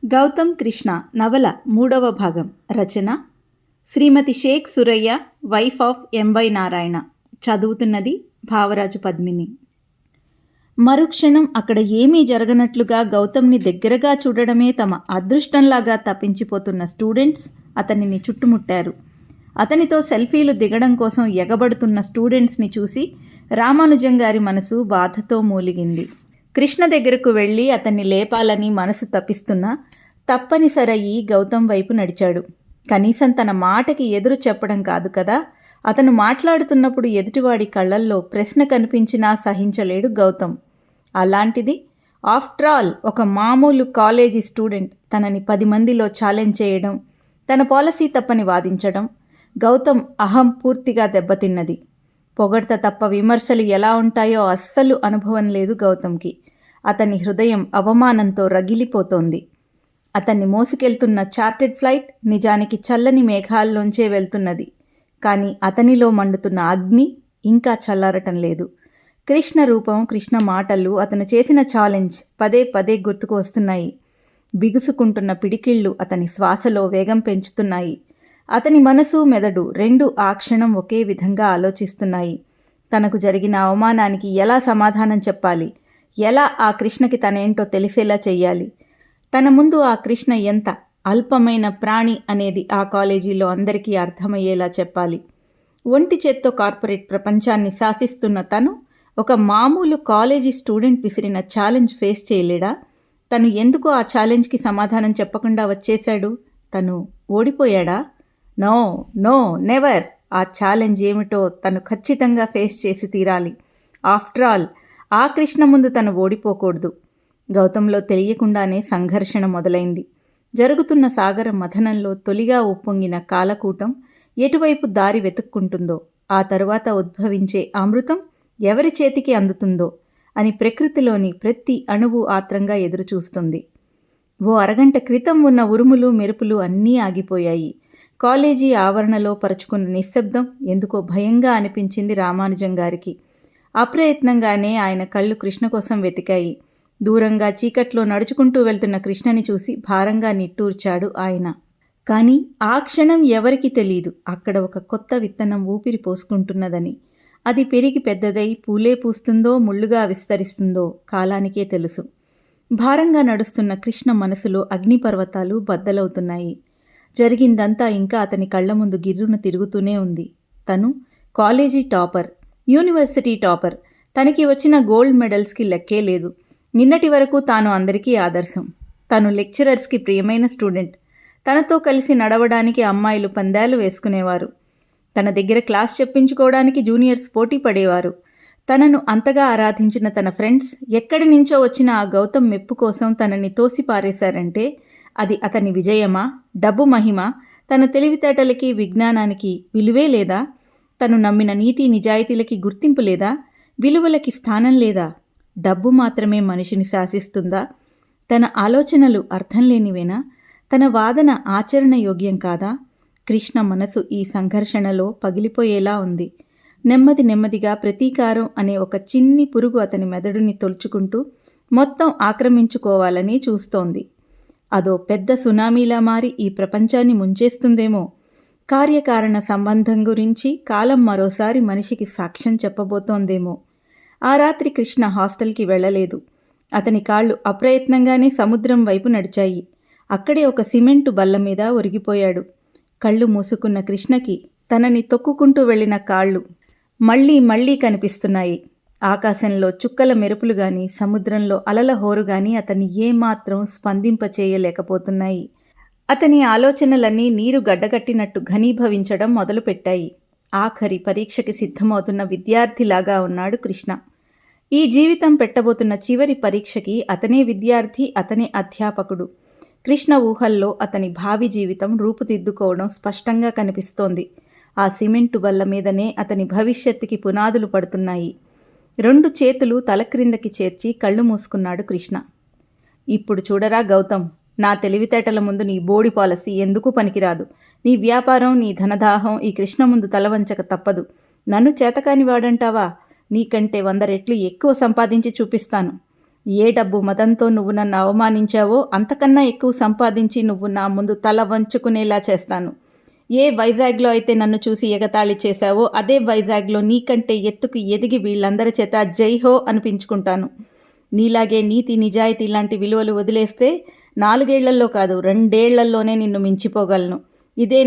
గౌతమ్ కృష్ణ నవల 3వ భాగం. రచన Shrimati Sheikh Suraiya, wife of MY Narayana. చదువుతున్నది భావరాజు పద్మిని. మరుక్షణం అక్కడ ఏమీ జరగనట్లుగా గౌతమ్ని దగ్గరగా చూడడమే తమ అదృష్టంలాగా తప్పించిపోతున్న స్టూడెంట్స్ అతనిని చుట్టుముట్టారు. అతనితో సెల్ఫీలు దిగడం కోసం ఎగబడుతున్న స్టూడెంట్స్ని చూసి రామానుజం గారి మనసు బాధతో మూలిగింది. కృష్ణ దగ్గరకు వెళ్ళి అతన్ని లేపాలని మనసు తప్పిస్తున్నా తప్పనిసరయ్యి గౌతమ్ వైపు నడిచాడు. కనీసం తన మాటకి ఎదురు చెప్పడం కాదు కదా, అతను మాట్లాడుతున్నప్పుడు ఎదుటివాడి కళ్ళల్లో ప్రశ్న కనిపించినా సహించలేడు గౌతమ్. అలాంటిది ఆఫ్టర్ ఆల్ ఒక మామూలు కాలేజీ స్టూడెంట్ తనని 10 మందిలో ఛాలెంజ్ చేయడం, తన పాలసీ తప్పని వాదించడం గౌతమ్ అహం పూర్తిగా దెబ్బతిన్నది. పొగడ్త తప్ప విమర్శలు ఎలా ఉంటాయో అస్సలు అనుభవం లేదు గౌతమ్కి. అతని హృదయం అవమానంతో రగిలిపోతోంది. అతన్ని మోసుకెళ్తున్న చార్టెడ్ ఫ్లైట్ నిజానికి చల్లని మేఘాల్లోంచే వెళ్తున్నది. కానీ అతనిలో మండుతున్న అగ్ని ఇంకా చల్లారటం లేదు. కృష్ణ రూపం, కృష్ణ మాటలు, అతను చేసిన ఛాలెంజ్ పదే పదే గుర్తుకు వస్తున్నాయి. బిగుసుకుంటున్న పిడికిళ్ళు అతని శ్వాసలో వేగం పెంచుతున్నాయి. అతని మనసు, మెదడు రెండూ ఆ క్షణం ఒకే విధంగా ఆలోచిస్తున్నాయి. తనకు జరిగిన అవమానానికి ఎలా సమాధానం చెప్పాలి, ఎలా ఆ కృష్ణకి తనేంటో తెలిసేలా చెయ్యాలి, తన ముందు ఆ కృష్ణ ఎంత అల్పమైన ప్రాణి అనేది ఆ కాలేజీలో అందరికీ అర్థమయ్యేలా చెప్పాలి. ఒంటి చేత్తో కార్పొరేట్ ప్రపంచాన్ని శాసిస్తున్న తను ఒక మామూలు కాలేజీ స్టూడెంట్ విసిరిన ఛాలెంజ్ ఫేస్ చేయలేడా? తను ఎందుకు ఆ ఛాలెంజ్కి సమాధానం చెప్పకుండా వచ్చేశాడు? తను ఓడిపోయాడా? No no never. ఆ ఛాలెంజ్ ఏమిటో తను ఖచ్చితంగా ఫేస్ చేసి తీరాలి. ఆఫ్టర్ ఆల్ ఆ కృష్ణ ముందు తను ఓడిపోకూడదు. గౌతంలో తెలియకుండానే సంఘర్షణ మొదలైంది. జరుగుతున్న సాగర మథనంలో తొలిగా ఉప్పొంగిన కాలకూటం ఎటువైపు దారి వెతుక్కుంటుందో, ఆ తరువాత ఉద్భవించే అమృతం ఎవరి చేతికి అందుతుందో అని ప్రకృతిలోని ప్రతి అణువు ఆత్రంగా ఎదురుచూస్తుంది. ఓ అరగంట క్రితం ఉన్న ఉరుములు, మెరుపులు అన్నీ ఆగిపోయాయి. కాలేజీ ఆవరణలో పరుచుకున్న నిశ్శబ్దం ఎందుకో భయంగా అనిపించింది రామానుజం గారికి. అప్రయత్నంగానే ఆయన కళ్ళు కృష్ణ కోసం వెతికాయి. దూరంగా చీకట్లో నడుచుకుంటూ వెళ్తున్న కృష్ణని చూసి భారంగా నిట్టూర్చాడు ఆయన. కానీ ఆ క్షణం ఎవరికి తెలీదు అక్కడ ఒక కొత్త విత్తనం ఊపిరి పోసుకుంటున్నదని. అది పెరిగి పెద్దదై పూలే పూస్తుందో ముళ్ళుగా విస్తరిస్తుందో కాలానికే తెలుసు. భారంగా నడుస్తున్న కృష్ణ మనసులో అగ్నిపర్వతాలు బద్దలవుతున్నాయి. జరిగిందంతా ఇంకా అతని కళ్ల ముందు గిర్రున తిరుగుతూనే ఉంది. తను కాలేజీ టాపర్, యూనివర్సిటీ టాపర్. తనకి వచ్చిన గోల్డ్ మెడల్స్కి లెక్కే లేదు. నిన్నటి వరకు తాను అందరికీ ఆదర్శం. తను లెక్చరర్స్కి ప్రియమైన స్టూడెంట్. తనతో కలిసి నడవడానికి అమ్మాయిలు పందాలు వేసుకునేవారు. తన దగ్గర క్లాస్ చెప్పించుకోవడానికి జూనియర్స్ పోటీ పడేవారు. తనను అంతగా ఆరాధించిన తన ఫ్రెండ్స్ ఎక్కడి నుంచో వచ్చిన ఆ గౌతమ్ మెప్పు కోసం తనని తోసిపారేశారంటే అది అతని విజయమా, డబ్బు మహిమ, తన తెలివితేటలకి, విజ్ఞానానికి విలువే లేదా? తను నమ్మిన నీతి నిజాయితీలకి గుర్తింపు లేదా? విలువలకి స్థానం లేదా? డబ్బు మాత్రమే మనిషిని శాసిస్తుందా? తన ఆలోచనలు అర్థం లేనివేనా? తన వాదన ఆచరణ యోగ్యం కాదా? కృష్ణ మనసు ఈ సంఘర్షణలో పగిలిపోయేలా ఉంది. నెమ్మది నెమ్మదిగా ప్రతీకారం అనే ఒక చిన్ని పురుగు అతని మెదడుని తొలుచుకుంటూ మొత్తం ఆక్రమించుకోవాలని చూస్తోంది. అదో పెద్ద సునామీలా మారి ఈ ప్రపంచాన్ని ముంచేస్తుందేమో. కార్యకారణ సంబంధం గురించి కాలం మరోసారి మనిషికి సాక్ష్యం చెప్పబోతోందేమో. ఆ రాత్రి కృష్ణ హాస్టల్కి వెళ్ళలేదు. అతని కాళ్ళు అప్రయత్నంగానే సముద్రం వైపు నడిచాయి. అక్కడే ఒక సిమెంటు బల్ల మీద ఒరిగిపోయాడు. కళ్ళు మూసుకున్న కృష్ణకి తనని తొక్కుకుంటూ వెళ్ళిన కాళ్ళు మళ్ళీ మళ్ళీ కనిపిస్తున్నాయి. ఆకాశంలో చుక్కల మెరుపులు గాని, సముద్రంలో అలల హోరు గాని అతన్ని ఏమాత్రం స్పందింపచేయలేకపోతున్నాయి. అతని ఆలోచనలన్నీ నీరు గడ్డగట్టినట్టు ఘనీభవించడం మొదలుపెట్టాయి. ఆఖరి పరీక్షకి సిద్ధమవుతున్న విద్యార్థిలాగా ఉన్నాడు కృష్ణ. ఈ జీవితం పెట్టబోతున్న చివరి పరీక్షకి అతనే విద్యార్థి, అతనే అధ్యాపకుడు. కృష్ణ ఊహల్లో అతని భావి జీవితం రూపుదిద్దుకోవడం స్పష్టంగా కనిపిస్తోంది. ఆ సిమెంటు బల్ల మీదనే అతని భవిష్యత్తుకి పునాదులు పడుతున్నాయి. 2 చేతులు తల క్రిందకి చేర్చి కళ్ళు మూసుకున్నాడు కృష్ణ. ఇప్పుడు చూడరా గౌతమ్, నా తెలివితేటల ముందు నీ బోడి పాలసీ ఎందుకు పనికిరాదు. నీ వ్యాపారం, నీ ధనదాహం ఈ కృష్ణ ముందు తలవంచక తప్పదు. నన్ను చేతకాని వాడంటావా? నీకంటే 100 రెట్లు ఎక్కువ సంపాదించి చూపిస్తాను. ఏ డబ్బు మదంతో నువ్వు నన్ను అవమానించావో అంతకన్నా ఎక్కువ సంపాదించి నువ్వు నా ముందు తల వంచుకునేలా చేస్తాను. ఏ వైజాగ్లో అయితే నన్ను చూసి ఎగతాళి చేశావో అదే వైజాగ్లో నీకంటే ఎత్తుకు ఎదిగి వీళ్ళందరి చేత జైహో అనిపించుకుంటాను. నీలాగే నీతి నిజాయితీ లాంటి విలువలు వదిలేస్తే 4 ఏళ్లలో కాదు 2 ఏళ్లలోనే నిన్ను మించిపోగలను. ఇదే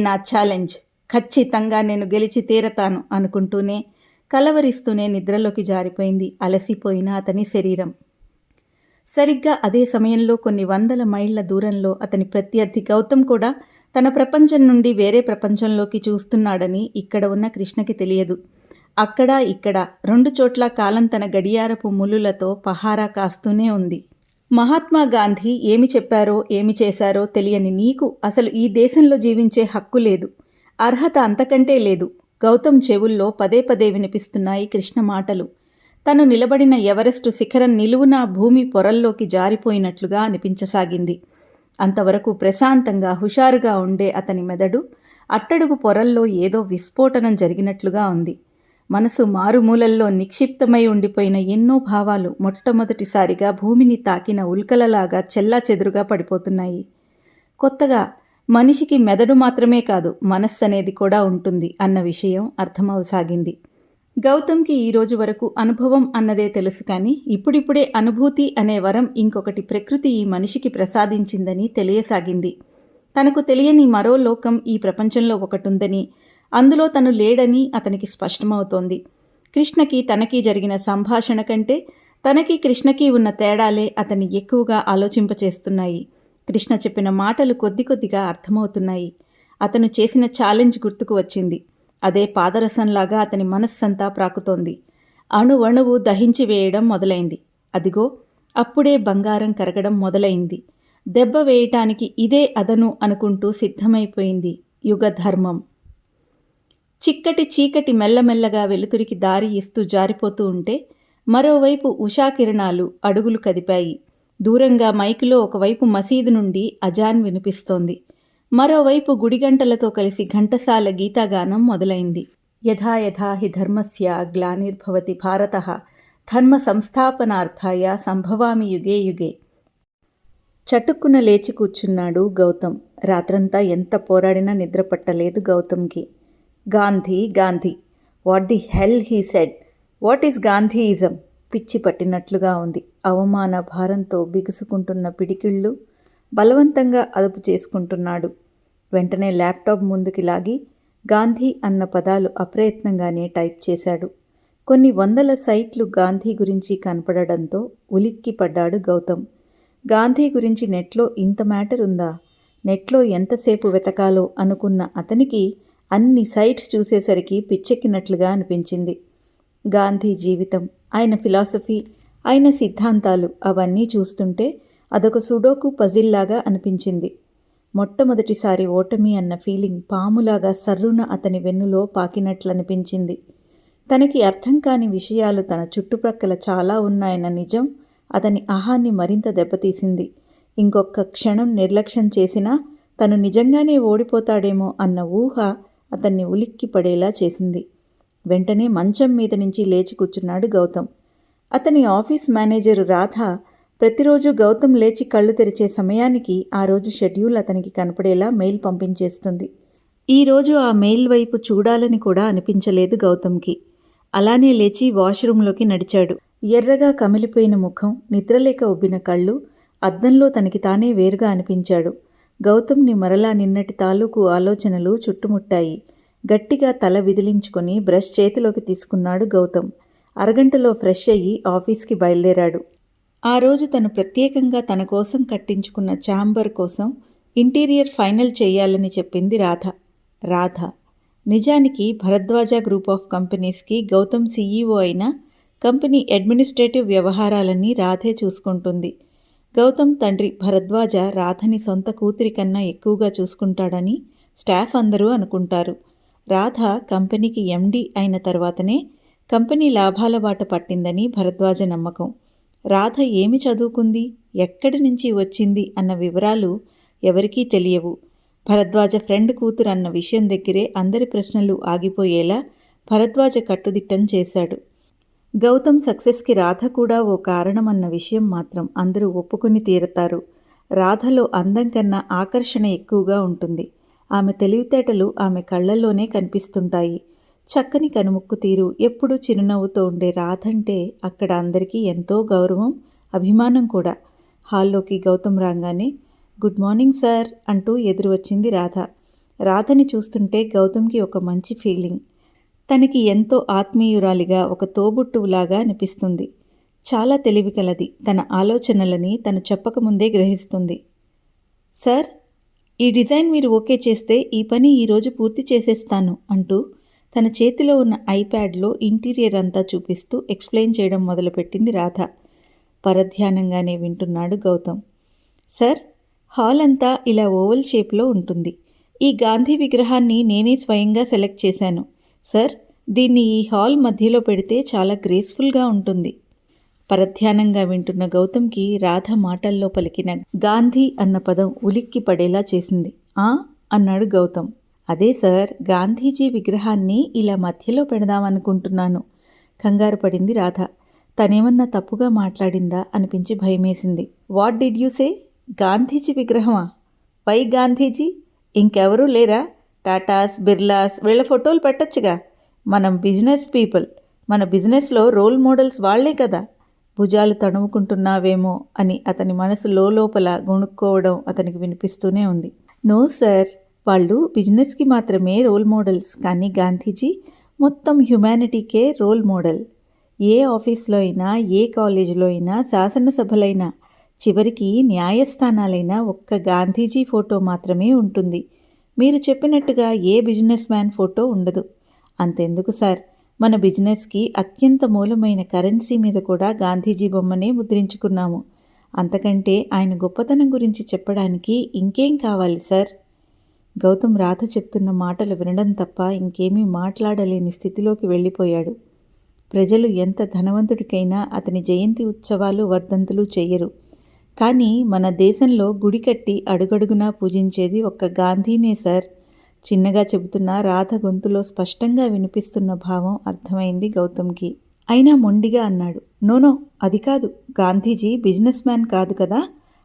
నా ఛాలెంజ్. ఖచ్చితంగా నేను గెలిచి తీరతాను అనుకుంటూనే కలవరిస్తూనే నిద్రలోకి జారిపోయింది అలసిపోయిన అతని శరీరం. సరిగ్గా అదే సమయంలో కొన్ని 100 మైళ్ళ దూరంలో అతని ప్రత్యర్థి గౌతమ్ కూడా తన ప్రపంచం నుండి వేరే ప్రపంచంలోకి చూస్తున్నాడని ఇక్కడ ఉన్న కృష్ణకి తెలియదు. అక్కడ ఇక్కడ 2 చోట్ల కాలం తన గడియారపు ములులతో పహారా కాస్తూనే ఉంది. మహాత్మా గాంధీ ఏమి చెప్పారో ఏమి చేశారో తెలియని నీకు అసలు ఈ దేశంలో జీవించే హక్కు లేదు, అర్హత అంతకంటే లేదు. గౌతమ్ చెవుల్లో పదే పదే వినిపిస్తున్నాయి కృష్ణ మాటలు. తను నిలబడిన ఎవరెస్టు శిఖరం నిలువునా భూమి పొరల్లోకి జారిపోయినట్లుగా అనిపించసాగింది. అంతవరకు ప్రశాంతంగా హుషారుగా ఉండే అతని మెదడు అట్టడుగు పొరల్లో ఏదో విస్ఫోటనం జరిగినట్లుగా ఉంది. మనసు మారుమూలల్లో నిక్షిప్తమై ఉండిపోయిన ఎన్నో భావాలు మొట్టమొదటిసారిగా భూమిని తాకిన ఉల్కలలాగా చెల్లాచెదురుగా పడిపోతున్నాయి. కొత్తగా మనిషికి మెదడు మాత్రమే కాదు మనస్సు అనేది కూడా ఉంటుంది అన్న విషయం అర్థమవసాగింది. గౌతమ్కి ఈరోజు వరకు అనుభవం అన్నదే తెలుసు, కానీ ఇప్పుడిప్పుడే అనుభూతి అనే వరం ఇంకొకటి ప్రకృతి ఈ మనిషికి ప్రసాదించిందని తెలియసాగింది. తనకు తెలియని మరో లోకం ఈ ప్రపంచంలో ఒకటుందని, అందులో తను లేడని అతనికి స్పష్టమవుతోంది. కృష్ణకి తనకి జరిగిన సంభాషణ కంటే తనకి కృష్ణకి ఉన్న తేడాలే అతన్ని ఎక్కువగా ఆలోచింపచేస్తున్నాయి. కృష్ణ చెప్పిన మాటలు కొద్ది కొద్దిగా అర్థమవుతున్నాయి. అతను చేసిన ఛాలెంజ్ గుర్తుకు వచ్చింది. అదే పాదరసంలాగా అతని మనస్సంతా ప్రాకుతోంది. అణువణువు దహించి వేయడం మొదలైంది. అదిగో అప్పుడే బంగారం కరగడం మొదలైంది. దెబ్బ వేయటానికి ఇదే అదను అనుకుంటూ సిద్ధమైపోయింది యుగధర్మం. చిక్కటి చీకటి మెల్లమెల్లగా వెలుతురికి దారి ఇస్తూ జారిపోతూ ఉంటే మరోవైపు ఉషాకిరణాలు అడుగులు కదిపాయి. దూరంగా మైకులో ఒకవైపు మసీదు నుండి అజాన్ వినిపిస్తోంది. మరోవైపు గుడిగంటలతో కలిసి ఘంటసాల గీతాగానం మొదలైంది. యథా యథా హి ధర్మస్య గ్లానిర్భవతి భారతః ధర్మ సంస్థాపనార్థాయ సంభవామి యుగే యుగే. చటుక్కున లేచి కూర్చున్నాడు గౌతమ్. రాత్రంతా ఎంత పోరాడినా నిద్రపట్టలేదు గౌతమ్కి. Gandhi Gandhi, what the hell he said, what is గాంధీయిజం? పిచ్చి పట్టినట్లుగా ఉంది. అవమాన భారంతో బిగుసుకుంటున్న పిడికిళ్ళు బలవంతంగా అదుపు చేసుకుంటున్నాడు. వెంటనే ల్యాప్టాప్ ముందుకి లాగి గాంధీ అన్న పదాలు అప్రయత్నంగానే టైప్ చేశాడు. కొన్ని 100 సైట్లు గాంధీ గురించి కనపడడంతో ఉలిక్కి పడ్డాడు గౌతమ్. గాంధీ గురించి నెట్లో ఇంత మ్యాటర్ ఉందా? నెట్లో ఎంతసేపు వెతకాలో అనుకున్న అతనికి అన్ని సైట్స్ చూసేసరికి పిచ్చెక్కినట్లుగా అనిపించింది. గాంధీ జీవితం, ఆయన ఫిలాసఫీ, ఆయన సిద్ధాంతాలు అవన్నీ చూస్తుంటే అదొక సుడోకు పజిల్లాగా అనిపించింది. మొట్టమొదటిసారి ఓటమి అన్న ఫీలింగ్ పాములాగా సర్రున అతని వెన్నులో పాకినట్లనిపించింది. తనకి అర్థం కాని విషయాలు తన చుట్టుప్రక్కల చాలా ఉన్నాయన్న నిజం అతని అహాన్ని మరింత దెబ్బతీసింది. ఇంకొక క్షణం నిర్లక్ష్యం చేసినా తను నిజంగానే ఓడిపోతాడేమో అన్న ఊహ అతన్ని ఉలిక్కి పడేలా చేసింది. వెంటనే మంచం మీద నుంచి లేచి కూర్చున్నాడు గౌతమ్. అతని ఆఫీస్ మేనేజరు రాధ ప్రతిరోజు గౌతమ్ లేచి కళ్ళు తెరిచే సమయానికి ఆ రోజు షెడ్యూల్ అతనికి కనపడేలా మెయిల్ పంపించేస్తుంది. ఈరోజు ఆ మెయిల్ వైపు చూడాలని కూడా అనిపించలేదు గౌతమ్కి. అలానే లేచి వాష్రూంలోకి నడిచాడు. ఎర్రగా కమిలిపోయిన ముఖం, నిద్రలేక ఉబ్బిన కళ్ళు, అద్దంలో తనకి తానే వేరుగా అనిపించాడు. గౌతమ్ని మరలా నిన్నటి తాలూకు ఆలోచనలు చుట్టుముట్టాయి. గట్టిగా తల విదిలించుకొని బ్రష్ చేతిలోకి తీసుకున్నాడు గౌతమ్. అరగంటలో ఫ్రెష్ అయ్యి ఆఫీస్కి బయలుదేరాడు. ఆ రోజు తను ప్రత్యేకంగా తన కోసం కట్టించుకున్న ఛాంబర్ కోసం ఇంటీరియర్ ఫైనల్ చేయాలని చెప్పింది రాధ. నిజానికి భరద్వాజ గ్రూప్ ఆఫ్ కంపెనీస్కి గౌతమ్ సీఈఓ అయినా కంపెనీ అడ్మినిస్ట్రేటివ్ వ్యవహారాలన్నీ రాధే చూసుకుంటుంది. గౌతమ్ తండ్రి భరద్వాజ రాధని సొంత కూతురి కన్నా ఎక్కువగా చూసుకుంటాడని స్టాఫ్ అందరూ అనుకుంటారు. రాధ కంపెనీకి ఎండీ అయిన తర్వాతనే కంపెనీ లాభాల బాట పట్టిందని భరద్వాజ నమ్మకం. రాధ ఏమి చదువుకుంది, ఎక్కడి నుంచి వచ్చింది అన్న వివరాలు ఎవరికీ తెలియవు. భరద్వాజ ఫ్రెండ్ కూతురు అన్న విషయం దగ్గరే అందరి ప్రశ్నలు ఆగిపోయేలా భరద్వాజ కట్టుదిట్టం చేశాడు. గౌతమ్ సక్సెస్కి రాధ కూడా ఓ కారణమన్న విషయం మాత్రం అందరూ ఒప్పుకొని తీరతారు. రాధలో అందం కన్నా ఆకర్షణ ఎక్కువగా ఉంటుంది. ఆమె తెలివితేటలు ఆమె కళ్ళల్లోనే కనిపిస్తుంటాయి. చక్కని కనుముక్కు తీరు, ఎప్పుడూ చిరునవ్వుతో ఉండే రాధంటే అక్కడ అందరికీ ఎంతో గౌరవం, అభిమానం కూడా. హాల్లోకి గౌతమ్ రాగానే గుడ్ మార్నింగ్ సార్ అంటూ ఎదురు వచ్చింది రాధ. రాధని చూస్తుంటే గౌతమ్కి ఒక మంచి ఫీలింగ్. తనకి ఎంతో ఆత్మీయురాలిగా, ఒక తోబుట్టువులాగా అనిపిస్తుంది. చాలా తెలివి కలది. తన ఆలోచనలని తను చెప్పకముందే గ్రహిస్తుంది. సార్, ఈ డిజైన్ మీరు ఓకే చేస్తే ఈ పని ఈరోజు పూర్తి చేసేస్తాను అంటూ తన చేతిలో ఉన్న ఐప్యాడ్లో ఇంటీరియర్ అంతా చూపిస్తూ ఎక్స్ప్లెయిన్ చేయడం మొదలుపెట్టింది రాధ. పరధ్యానంగానే వింటున్నాడు గౌతమ్. సార్, హాల్ అంతా ఇలా ఓవల్ షేప్లో ఉంటుంది. ఈ గాంధీ విగ్రహాన్ని నేనే స్వయంగా సెలెక్ట్ చేశాను. సార్, దీన్ని ఈ హాల్ మధ్యలో పెడితే చాలా గ్రేస్ఫుల్గా ఉంటుంది. పరధ్యానంగా వింటున్న గౌతమ్కి రాధ మాటల్లో పలికిన గాంధీ అన్న పదం ఉలిక్కి పడేలా చేసింది. అన్నాడు గౌతమ్. అదే సార్, గాంధీజీ విగ్రహాన్ని ఇలా మధ్యలో పెడదామనుకుంటున్నాను. కంగారు పడింది రాధ. తనేమన్నా తప్పుగా మాట్లాడిందా అనిపించి భయమేసింది. What did you say? Gandhiji విగ్రహమా? వై గాంధీజీ? ఇంకెవరూ లేరా? టాటాస్, బిర్లాస్ వీళ్ళ ఫోటోలు పెట్టచ్చుగా. మనం బిజినెస్ పీపుల్, మన బిజినెస్లో రోల్ మోడల్స్ వాళ్లే కదా. భుజాలు తడుముకుంటున్నావేమో అని అతని మనసు లోపల గొణుక్కోవడం అతనికి వినిపిస్తూనే ఉంది. నో సార్, వాళ్ళు బిజినెస్కి మాత్రమే రోల్ మోడల్స్, కానీ గాంధీజీ మొత్తం హ్యుమానిటీకే రోల్ మోడల్. ఏ ఆఫీస్లో అయినా, ఏ కాలేజీలో అయినా, శాసనసభలైనా, చివరికి న్యాయస్థానాలైనా ఒక్క గాంధీజీ ఫోటో మాత్రమే ఉంటుంది. మీరు చెప్పినట్టుగా ఏ బిజినెస్ మ్యాన్ ఫోటో ఉండదు. అంతెందుకు సార్, మన బిజినెస్కి అత్యంత మూలమైన కరెన్సీ మీద కూడా గాంధీజీ బొమ్మనే ముద్రించుకున్నాము. అంతకంటే ఆయన గొప్పతనం గురించి చెప్పడానికి ఇంకేం కావాలి సార్? గౌతమ్ రాధ చెప్తున్న మాటలు వినడం తప్ప ఇంకేమీ మాట్లాడలేని స్థితిలోకి వెళ్ళిపోయాడు. ప్రజలు ఎంత ధనవంతుడికైనా అతని జయంతి ఉత్సవాలు, వర్ధంతులు చెయ్యరు. కానీ మన దేశంలో గుడి కట్టి అడుగడుగునా పూజించేది ఒక్క గాంధీనే సార్. చిన్నగా చెబుతున్న రాధ గొంతులో స్పష్టంగా వినిపిస్తున్న భావం అర్థమైంది గౌతమ్కి. అయినా మొండిగా అన్నాడు. నోనో, అది కాదు. గాంధీజీ బిజినెస్ మ్యాన్ కాదు కదా,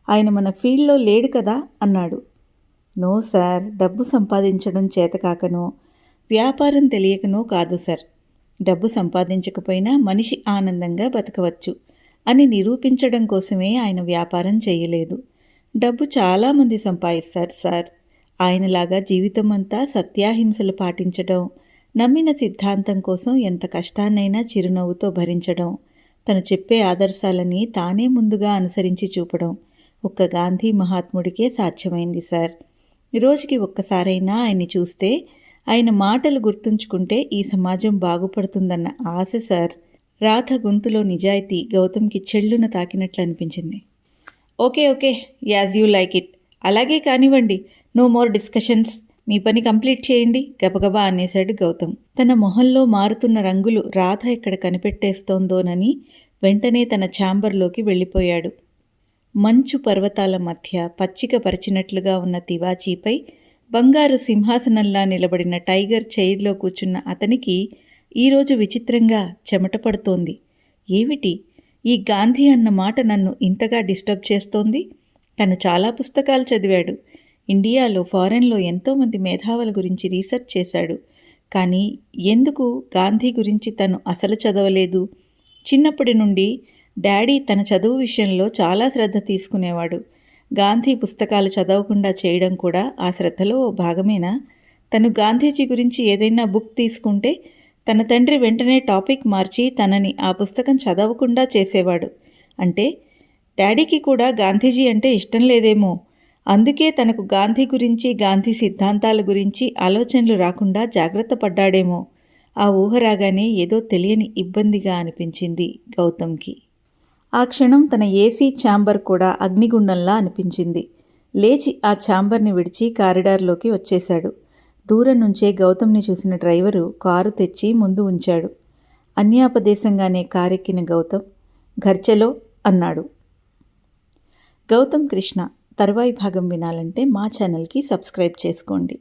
ఆయన మన ఫీల్డ్లో లేడు కదా అన్నాడు. నో సార్, డబ్బు సంపాదించడం చేతకాకనో, వ్యాపారం తెలియకనో కాదు సార్. డబ్బు సంపాదించకపోయినా మనిషి ఆనందంగా బతకవచ్చు అని నిరూపించడం కోసమే ఆయన వ్యాపారం చేయలేదు. డబ్బు చాలామంది సంపాదిస్తారు సార్. ఆయనలాగా జీవితం అంతా సత్యాహింసలు పాటించడం, నమ్మిన సిద్ధాంతం కోసం ఎంత కష్టాన్నైనా చిరునవ్వుతో భరించడం, తను చెప్పే ఆదర్శాలని తానే ముందుగా అనుసరించి చూపడం ఒక్క గాంధీ మహాత్ముడికే సాధ్యమైంది సార్. రోజుకి ఒక్కసారైనా ఆయన్ని చూస్తే, ఆయన మాటలు గుర్తుంచుకుంటే ఈ సమాజం బాగుపడుతుందన్న ఆశ సార్. రాధ గొంతులో నిజాయితీ గౌతమ్కి చెల్లున తాకినట్లు అనిపించింది. Okay, as you like it. అలాగే కానివ్వండి. No more discussions. మీ పని కంప్లీట్ చేయండి గబగబా అనేశాడు గౌతమ్. తన మొహంలో మారుతున్న రంగులు రాధ ఎక్కడ కనిపెట్టేస్తోందోనని వెంటనే తన ఛాంబర్లోకి వెళ్ళిపోయాడు. మంచు పర్వతాల మధ్య పచ్చిక పరిచినట్లుగా ఉన్న తివాచీపై బంగారు సింహాసనంలా నిలబడిన టైగర్ చైర్లో కూర్చున్న అతనికి ఈరోజు విచిత్రంగా చెమట పడుతోంది. ఏమిటి, ఈ గాంధీ అన్న మాట నన్ను ఇంతగా డిస్టర్బ్ చేస్తోంది? తను చాలా పుస్తకాలు చదివాడు. ఇండియాలో, ఫారెన్లో ఎంతోమంది మేధావుల గురించి రీసెర్చ్ చేశాడు. కానీ ఎందుకు గాంధీ గురించి తను అసలు చదవలేదు? చిన్నప్పటి నుండి డాడీ తన చదువు విషయంలో చాలా శ్రద్ధ తీసుకునేవాడు. గాంధీ పుస్తకాలు చదవకుండా చేయడం కూడా ఆ శ్రద్ధలో ఓ భాగమేనా? తను గాంధీజీ గురించి ఏదైనా బుక్ తీసుకుంటే తన తండ్రి వెంటనే టాపిక్ మార్చి తనని ఆ పుస్తకం చదవకుండా చేసేవాడు. అంటే డాడీకి కూడా గాంధీజీ అంటే ఇష్టం లేదేమో. అందుకే తనకు గాంధీ గురించి, గాంధీ సిద్ధాంతాల గురించి ఆలోచనలు రాకుండా జాగ్రత్త పడ్డాడేమో. ఆ ఊహ రాగానే ఏదో తెలియని ఇబ్బందిగా అనిపించింది గౌతమ్కి. ఆ క్షణం తన ఏసీ ఛాంబర్ కూడా అగ్నిగుండంలా అనిపించింది. లేచి ఆ ఛాంబర్ని విడిచి కారిడార్లోకి వచ్చేశాడు. దూరం నుంచే గౌతమ్ని చూసిన డ్రైవరు కారు తెచ్చి ముందు ఉంచాడు. అన్యాపదేశంగానే కారెక్కిన గౌతమ్ ఘర్చెలో అన్నాడు. గౌతమ్ కృష్ణ తరువాయి భాగం వినాలంటే మా ఛానల్కి సబ్స్క్రైబ్ చేసుకోండి.